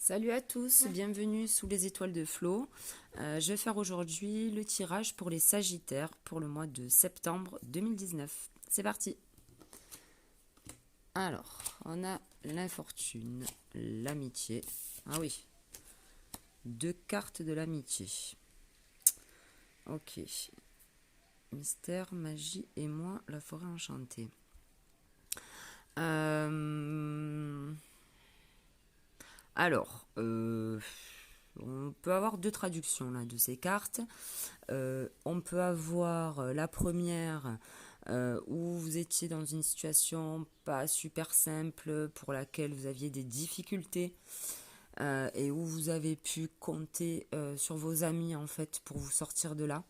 Salut à tous, bienvenue sous les étoiles de Flo. Je vais faire aujourd'hui le tirage pour les Sagittaires pour le mois de septembre 2019. C'est parti. Alors, on a l'infortune, l'amitié. Ah oui, deux cartes de l'amitié. Ok. Mystère, magie et moi, la forêt enchantée. Alors, on peut avoir deux traductions là, de ces cartes. On peut avoir la première où vous étiez dans une situation pas super simple pour laquelle vous aviez des difficultés et où vous avez pu compter sur vos amis en fait pour vous sortir de là.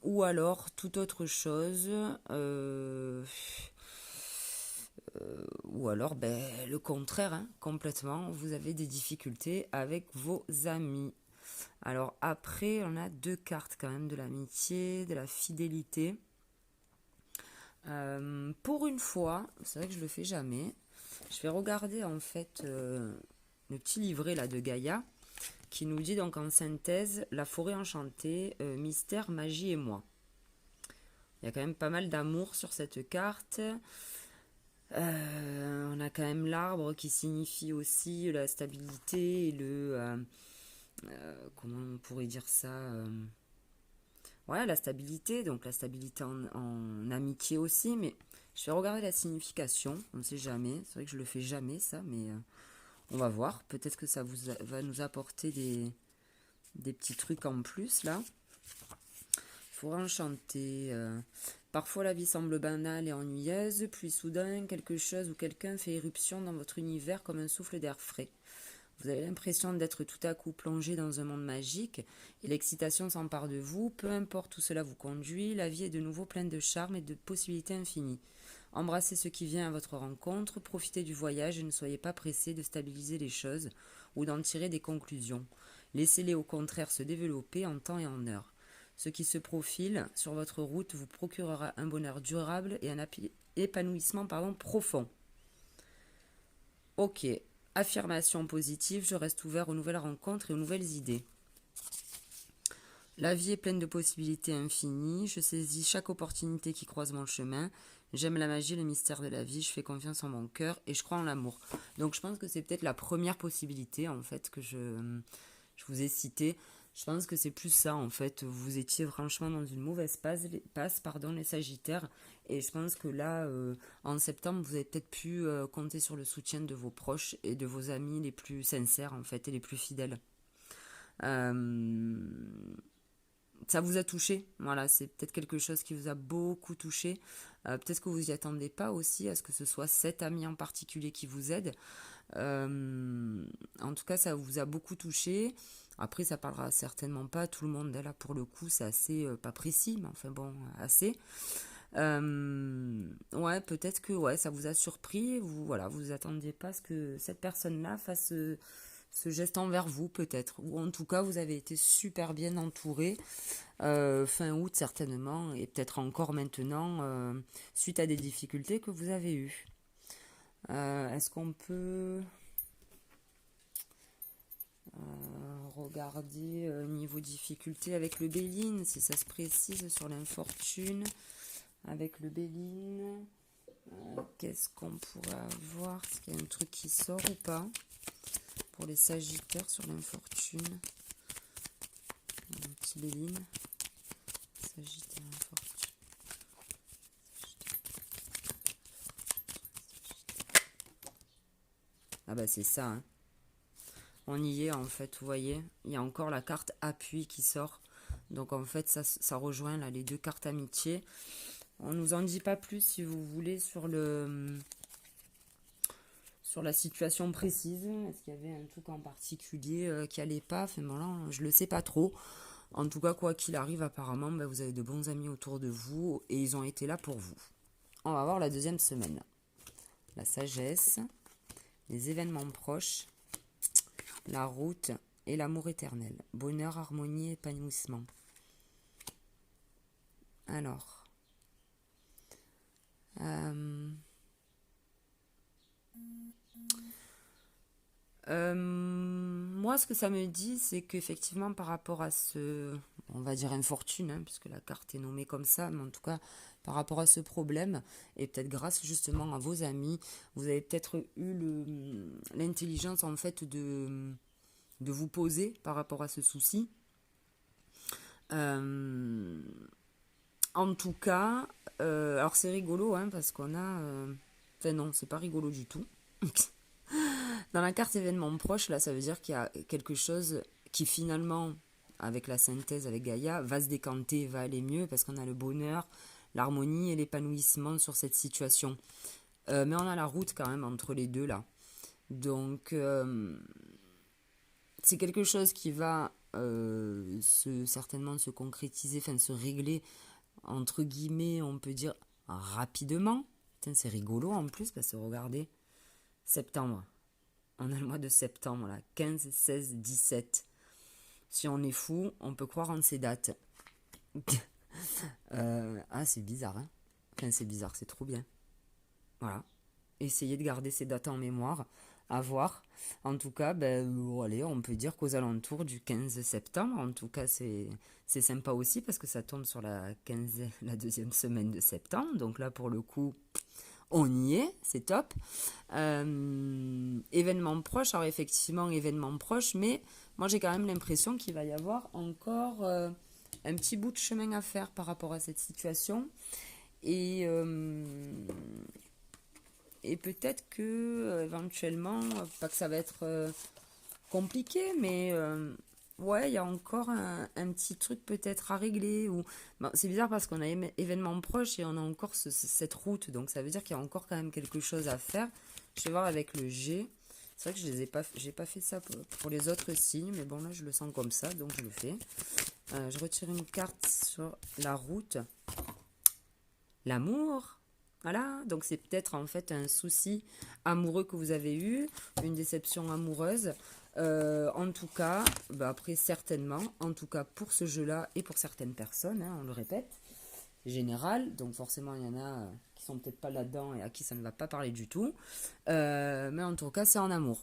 Ou alors toute autre chose. Ou alors le contraire, hein, complètement, vous avez des difficultés avec vos amis. Alors après, on a deux cartes quand même de l'amitié, de la fidélité. Pour une fois, c'est vrai que je le fais jamais. Je vais regarder en fait le petit livret là de Gaïa qui nous dit donc en synthèse la forêt enchantée, mystère, magie et moi. Il y a quand même pas mal d'amour sur cette carte. On a quand même l'arbre qui signifie aussi la stabilité et comment on pourrait dire ça ouais, la stabilité, donc la stabilité en amitié aussi, mais je vais regarder la signification, on ne sait jamais, c'est vrai que je le fais jamais ça, mais on va voir, peut-être que ça va nous apporter des petits trucs en plus là. Il faut enchanter. Parfois la vie semble banale et ennuyeuse, puis soudain quelque chose ou quelqu'un fait éruption dans votre univers comme un souffle d'air frais. Vous avez l'impression d'être tout à coup plongé dans un monde magique et l'excitation s'empare de vous. Peu importe où cela vous conduit, la vie est de nouveau pleine de charme et de possibilités infinies. Embrassez ce qui vient à votre rencontre, profitez du voyage et ne soyez pas pressé de stabiliser les choses ou d'en tirer des conclusions. Laissez-les au contraire se développer en temps et en heure. Ce qui se profile sur votre route vous procurera un bonheur durable et un épanouissement profond. Ok, affirmation positive, je reste ouvert aux nouvelles rencontres et aux nouvelles idées. La vie est pleine de possibilités infinies, je saisis chaque opportunité qui croise mon chemin. J'aime la magie, le mystère de la vie, je fais confiance en mon cœur et je crois en l'amour. Donc je pense que c'est peut-être la première possibilité en fait que je vous ai citée. Je pense que c'est plus ça en fait. Vous étiez franchement dans une mauvaise passe, les Sagittaires. Et je pense que là, en septembre, vous avez peut-être pu compter sur le soutien de vos proches et de vos amis les plus sincères en fait et les plus fidèles. Euh, Ça vous a touché, voilà, c'est peut-être quelque chose qui vous a beaucoup touché. Peut-être que vous n'y attendez pas aussi à ce que ce soit cet ami en particulier qui vous aide. En tout cas, ça vous a beaucoup touché. Après, ça parlera certainement pas à tout le monde. Là, pour le coup, c'est assez pas précis, mais enfin bon, assez. Ouais, peut-être que ouais, ça vous a surpris. Vous attendiez pas à ce que cette personne-là fasse ce geste envers vous, peut-être. Ou en tout cas, vous avez été super bien entouré. Fin août, certainement, et peut-être encore maintenant, suite à des difficultés que vous avez eues. Est-ce qu'on peut regarder niveau difficulté avec le Béline, si ça se précise sur l'infortune avec le Béline? Qu'est-ce qu'on pourrait avoir? Est-ce qu'il y a un truc qui sort ou pas pour les Sagittaires sur l'infortune? Un petit Béline. Sagittaire, infortune. Ah bah c'est ça, hein. On y est en fait, vous voyez. Il y a encore la carte appui qui sort. Donc en fait, ça rejoint là les deux cartes amitié. On nous en dit pas plus si vous voulez sur la situation précise. Est-ce qu'il y avait un truc en particulier qui allait pas? Enfin bon là, je le sais pas trop. En tout cas, quoi qu'il arrive, apparemment, vous avez de bons amis autour de vous et ils ont été là pour vous. On va voir la deuxième semaine. La sagesse, les événements proches, la route et l'amour éternel. Bonheur, harmonie, épanouissement. Alors, Moi, ce que ça me dit, c'est qu'effectivement, par rapport à ce, on va dire infortune, hein, puisque la carte est nommée comme ça, mais en tout cas, par rapport à ce problème, et peut-être grâce justement à vos amis, vous avez peut-être eu l'intelligence en fait de vous poser par rapport à ce souci. Euh, En tout cas, alors c'est rigolo, hein, parce qu'on a... Enfin non, c'est pas rigolo du tout. Dans la carte événement proche, là, ça veut dire qu'il y a quelque chose qui finalement, avec la synthèse, avec Gaïa, va se décanter, va aller mieux, parce qu'on a le bonheur, l'harmonie et l'épanouissement sur cette situation. Mais on a la route quand même entre les deux, là. Donc, c'est quelque chose qui va certainement se concrétiser, enfin se régler, entre guillemets, on peut dire rapidement. Putain, c'est rigolo en plus, parce que regardez, septembre. On a le mois de septembre, là, 15, 16, 17. Si on est fou, on peut croire en ces dates. C'est bizarre, hein. Enfin, c'est bizarre, c'est trop bien. Voilà. Essayez de garder ces dates en mémoire, à voir. En tout cas, allez, on peut dire qu'aux alentours du 15 septembre, en tout cas, c'est sympa aussi parce que ça tombe sur la deuxième semaine de septembre. Donc là, pour le coup, on y est, c'est top. Événement proche, alors effectivement, événement proche, mais moi j'ai quand même l'impression qu'il va y avoir encore un petit bout de chemin à faire par rapport à cette situation. Et, et peut-être que éventuellement, pas que ça va être compliqué, mais ouais, il y a encore un petit truc peut-être à régler. Ou... Bon, c'est bizarre parce qu'on a événement proche et on a encore cette route, donc ça veut dire qu'il y a encore quand même quelque chose à faire. Je vais voir avec le G. C'est vrai que j'ai pas fait ça pour les autres signes, mais bon là je le sens comme ça, donc je le fais. Je retire une carte sur la route. L'amour. Voilà, donc c'est peut-être en fait un souci amoureux que vous avez eu, une déception amoureuse. En tout cas, après certainement, en tout cas pour ce jeu-là et pour certaines personnes, hein, on le répète, général, donc forcément il y en a qui sont peut-être pas là-dedans et à qui ça ne va pas parler du tout. Mais en tout cas, c'est en amour.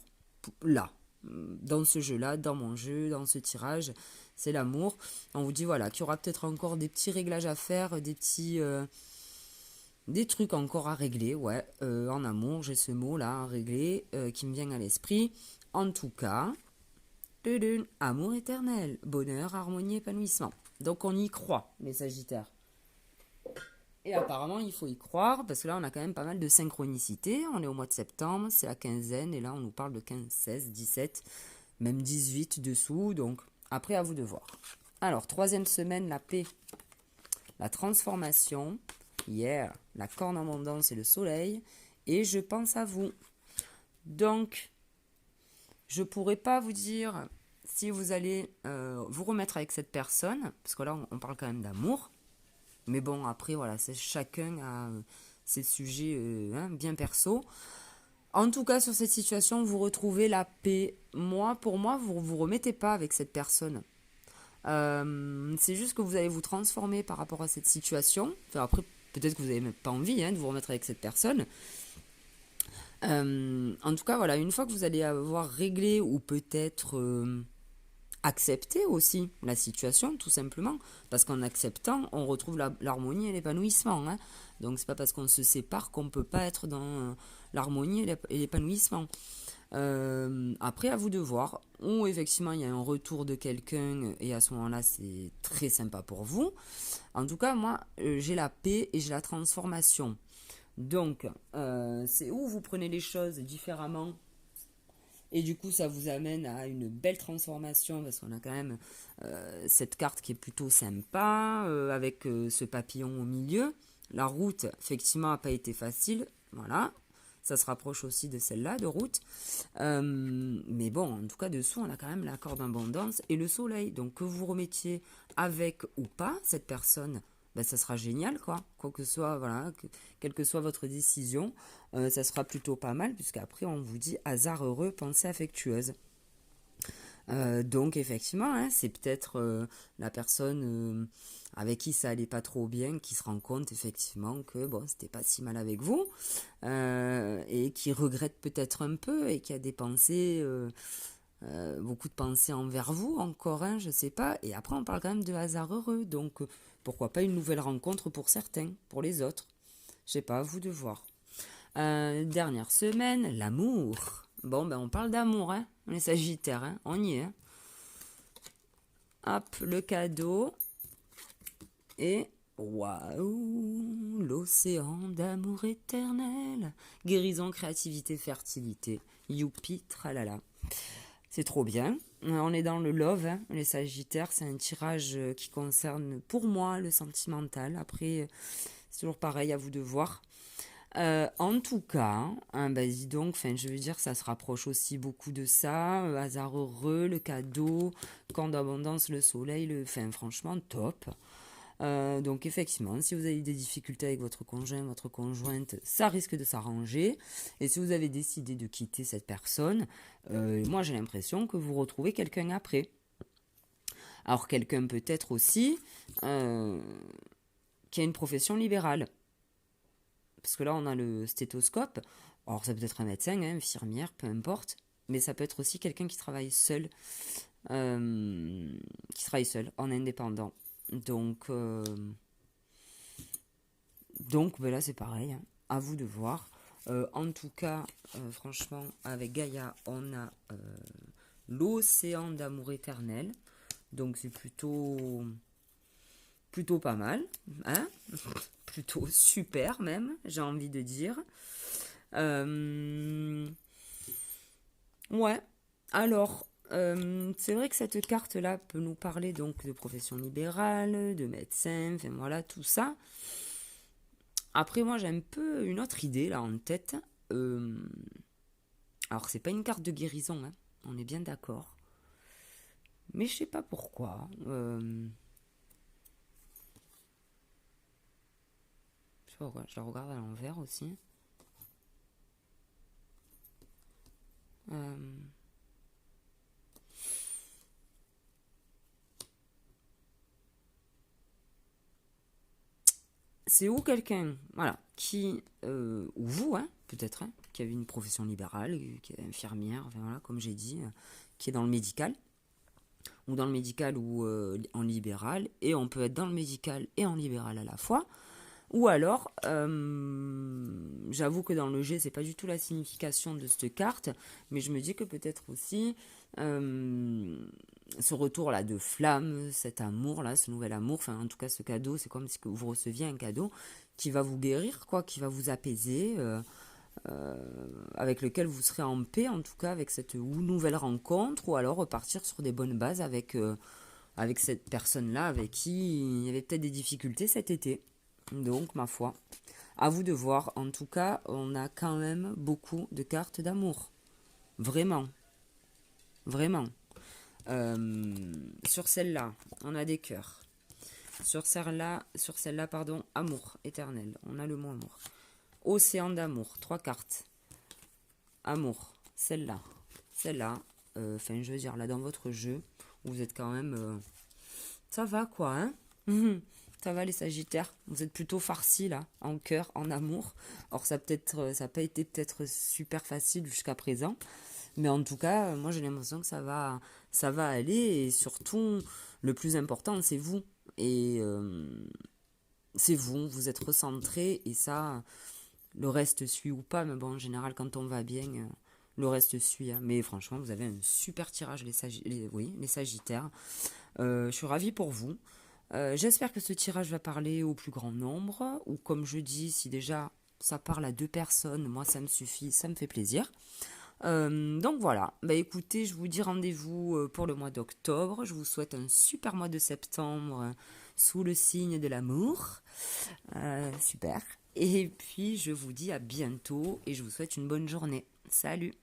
Là, dans ce jeu-là, dans mon jeu, dans ce tirage, c'est l'amour. On vous dit voilà qu'il y aura peut-être encore des petits réglages à faire, des trucs encore à régler, ouais. En amour, j'ai ce mot-là, à régler, qui me vient à l'esprit. En tout cas, amour éternel, bonheur, harmonie, épanouissement. Donc on y croit, les Sagittaires. Et apparemment, il faut y croire, parce que là, on a quand même pas mal de synchronicité. On est au mois de septembre, c'est la quinzaine, et là, on nous parle de 15, 16, 17, même 18 dessous. Donc, après, à vous de voir. Alors, troisième semaine, la paix, la transformation. Yeah, la corne en abondance et le soleil. Et je pense à vous. Donc, je pourrais pas vous dire si vous allez vous remettre avec cette personne, parce que là, on parle quand même d'amour. Mais bon, après, voilà, c'est chacun a ses sujets bien perso. En tout cas, sur cette situation, vous retrouvez la paix. Pour moi, vous vous remettez pas avec cette personne. C'est juste que vous allez vous transformer par rapport à cette situation. Enfin, après, peut-être que vous n'avez même pas envie de vous remettre avec cette personne. En tout cas, voilà, une fois que vous allez avoir réglé ou peut-être accepté aussi la situation, tout simplement, parce qu'en acceptant, on retrouve l'harmonie et l'épanouissement. Hein. Donc, c'est pas parce qu'on se sépare qu'on peut pas être dans l'harmonie et l'épanouissement. Après, à vous de voir. Ou effectivement, il y a un retour de quelqu'un et à ce moment-là, c'est très sympa pour vous. En tout cas, moi, j'ai la paix et j'ai la transformation. Donc, c'est où vous prenez les choses différemment et du coup, ça vous amène à une belle transformation parce qu'on a quand même cette carte qui est plutôt sympa avec ce papillon au milieu. La route, effectivement, n'a pas été facile. Voilà. Ça se rapproche aussi de celle-là, de route. Mais bon, en tout cas, dessous, on a quand même l'accord d'abondance et le soleil. Donc, que vous remettiez avec ou pas cette personne, ça sera génial, quoi. Quoi que soit, voilà, quelle que soit votre décision, ça sera plutôt pas mal, puisqu'après, on vous dit hasard heureux, pensée affectueuse. Donc effectivement, hein, c'est peut-être la personne avec qui ça allait pas trop bien qui se rend compte effectivement que bon, c'était pas si mal avec vous et qui regrette peut-être un peu et qui a des pensées, beaucoup de pensées envers vous encore, hein, je sais pas. Et après, on parle quand même de hasard heureux, donc pourquoi pas une nouvelle rencontre pour certains, pour les autres. Je sais pas, à vous de voir. Dernière semaine, l'amour. Bon, ben on parle d'amour, hein. On est Sagittaire, hein. On y est. Hein. Hop, le cadeau. Et waouh, l'océan d'amour éternel. Guérison, créativité, fertilité. Youpi, tralala. C'est trop bien. On est dans le love, hein. Les Sagittaires, c'est un tirage qui concerne pour moi le sentimental. Après, c'est toujours pareil, à vous de voir. En tout cas, hein, bah dis donc, je veux dire, ça se rapproche aussi beaucoup de ça. Hasard heureux, le cadeau, camp d'abondance, le soleil, franchement, top. Donc effectivement, si vous avez des difficultés avec votre conjoint, votre conjointe, ça risque de s'arranger. Et si vous avez décidé de quitter cette personne, moi j'ai l'impression que vous retrouvez quelqu'un après. Alors quelqu'un peut-être aussi qui a une profession libérale. Parce que là on a le stéthoscope. Alors ça peut être un médecin, hein, infirmière, peu importe. Mais ça peut être aussi quelqu'un qui travaille seul. En indépendant. Donc ben là c'est pareil, hein. À vous de voir. En tout cas, franchement, avec Gaïa, on a l'océan d'amour éternel. Donc c'est plutôt pas mal, hein. Plutôt super même, j'ai envie de dire. Ouais. Alors, c'est vrai que cette carte-là peut nous parler donc de profession libérale, de médecin, enfin voilà, tout ça. Après, moi, j'ai un peu une autre idée là en tête. Alors, c'est pas une carte de guérison, hein, on est bien d'accord. Mais je sais pas pourquoi. Je sais pas pourquoi, je la regarde à l'envers aussi. C'est où quelqu'un, voilà, ou vous, hein, peut-être, hein, qui avait une profession libérale, qui est infirmière, enfin voilà, comme j'ai dit, qui est dans le médical, ou dans le médical ou en libéral, et on peut être dans le médical et en libéral à la fois. Ou alors, j'avoue que dans le G, c'est pas du tout la signification de cette carte, mais je me dis que peut-être aussi ce retour-là de flamme, cet amour-là, ce nouvel amour, enfin en tout cas ce cadeau, c'est comme si vous receviez un cadeau qui va vous guérir, quoi, qui va vous apaiser, avec lequel vous serez en paix, en tout cas avec cette nouvelle rencontre, ou alors repartir sur des bonnes bases avec cette personne-là, avec qui il y avait peut-être des difficultés cet été. Donc, ma foi, à vous de voir. En tout cas, on a quand même beaucoup de cartes d'amour. Vraiment. Vraiment. Sur celle-là, on a des cœurs. Sur celle-là, pardon, amour éternel. On a le mot amour. Océan d'amour, 3 cartes. Amour, celle-là. Celle-là, je veux dire, là, dans votre jeu, vous êtes quand même... ça va, quoi, hein. Ça va les Sagittaires, vous êtes plutôt farcis là, en cœur, en amour. Or ça n'a pas été peut-être super facile jusqu'à présent, mais en tout cas, moi j'ai l'impression que ça va aller et surtout le plus important c'est vous et c'est vous êtes recentré et ça, le reste suit ou pas, mais bon en général quand on va bien, le reste suit. Hein. Mais franchement, vous avez un super tirage les Sagittaires. Je suis ravie pour vous. J'espère que ce tirage va parler au plus grand nombre, ou comme je dis, si déjà ça parle à 2 personnes, moi ça me suffit, ça me fait plaisir. Donc voilà, bah écoutez, je vous dis rendez-vous pour le mois d'octobre. Je vous souhaite un super mois de septembre sous le signe de l'amour. Super. Et puis je vous dis à bientôt et je vous souhaite une bonne journée. Salut!